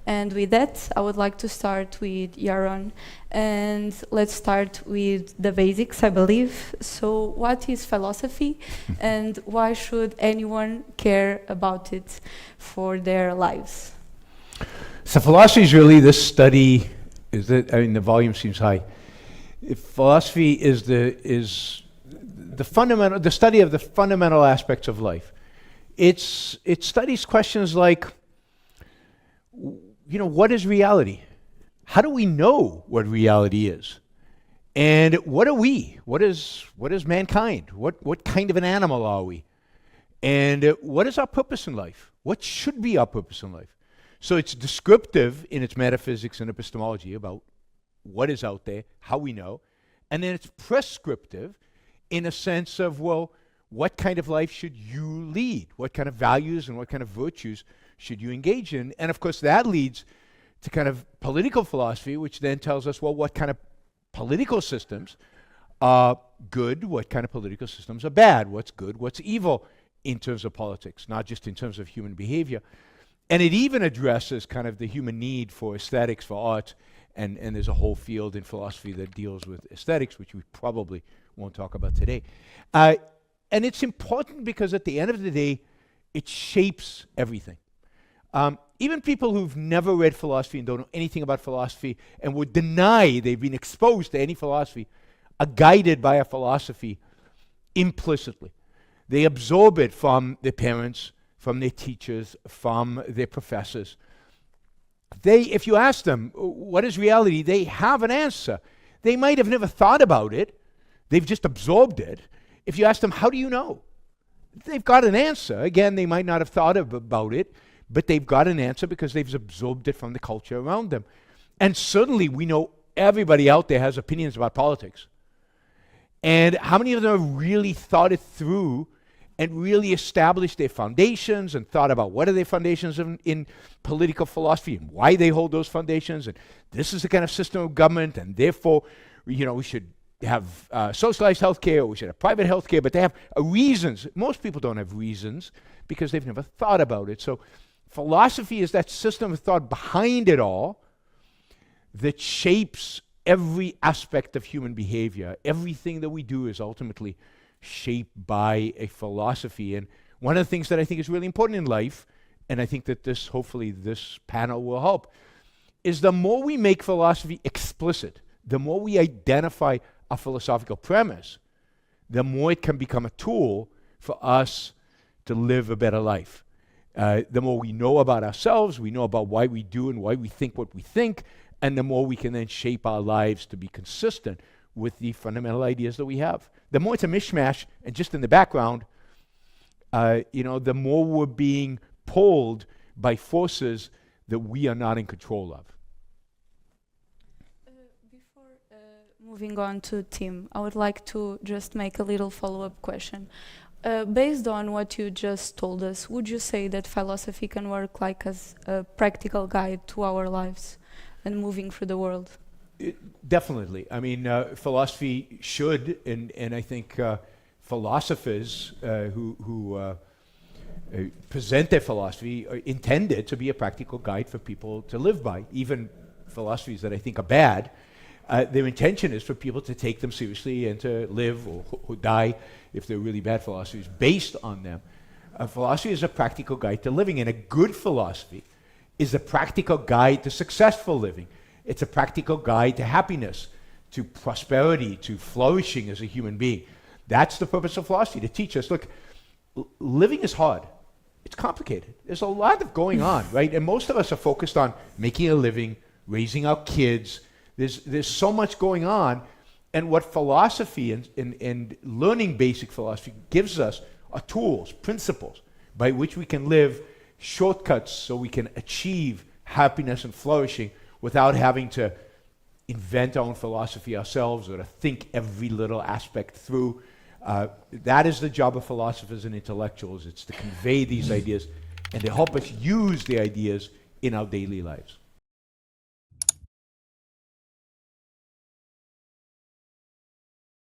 And with that, I would like to start with Yaron. And let's start with the basics, I believe. So what is philosophy and why should anyone care about it for their lives? So philosophy is really this study, the volume seems high. Philosophy is the study of the fundamental aspects of life. It studies questions like, what is reality? How do we know what reality is? And what are we? What is mankind? What kind of an animal are we? And what is our purpose in life? What should be our purpose in life? So it's descriptive in its metaphysics and epistemology about what is out there, how we know. And then it's prescriptive in a sense of, what kind of life should you lead? What kind of values and what kind of virtues should you engage in? And of course, that leads to kind of political philosophy, which then tells us, what kind of political systems are good, what kind of political systems are bad, what's good, what's evil in terms of politics, not just in terms of human behavior. And it even addresses kind of the human need for aesthetics, for art, and there's a whole field in philosophy that deals with aesthetics, which we probably won't talk about today. And it's important because at the end of the day, it shapes everything. Even people who've never read philosophy and don't know anything about philosophy and would deny they've been exposed to any philosophy are guided by a philosophy implicitly. They absorb it from their parents, from their teachers, from their professors. If you ask them, what is reality? They have an answer. They might have never thought about it. They've just absorbed it. If you ask them, how do you know? They've got an answer. Again, they might not have thought about it, but they've got an answer because they've absorbed it from the culture around them. And certainly we know everybody out there has opinions about politics. And how many of them have really thought it through and really established their foundations and thought about what are their foundations in political philosophy and why they hold those foundations, and this is the kind of system of government, and therefore, we should have socialized healthcare, or we should have private healthcare, but they have reasons. Most people don't have reasons because they've never thought about it. So philosophy is that system of thought behind it all that shapes every aspect of human behavior. Everything that we do is ultimately shaped by a philosophy. And one of the things that I think is really important in life, and I think that hopefully this panel will help, is the more we make philosophy explicit, the more we identify a philosophical premise, the more it can become a tool for us to live a better life. The more we know about ourselves, we know about why we do and why we think what we think, and the more we can then shape our lives to be consistent with the fundamental ideas that we have. The more it's a mishmash and just in the background, the more we're being pulled by forces that we are not in control of. Before moving on to Tim, I would like to just make a little follow-up question. Based on what you just told us, would you say that philosophy can work like as a practical guide to our lives and moving through the world? Definitely. I mean, philosophy should, and I think philosophers who present their philosophy are intended to be a practical guide for people to live by. Even philosophies that I think are bad, their intention is for people to take them seriously and to live or die if they're really bad philosophies based on them. Philosophy is a practical guide to living, and a good philosophy is a practical guide to successful living. It's a practical guide to happiness, to prosperity, to flourishing as a human being. That's the purpose of philosophy, to teach us, look, living is hard. It's complicated. There's a lot of going on, right? And most of us are focused on making a living, raising our kids. There's so much going on. And what philosophy and learning basic philosophy gives us are tools, principles, by which we can live shortcuts so we can achieve happiness and flourishing without having to invent our own philosophy ourselves or to think every little aspect through. That is the job of philosophers and intellectuals. It's to convey these ideas and to help us use the ideas in our daily lives.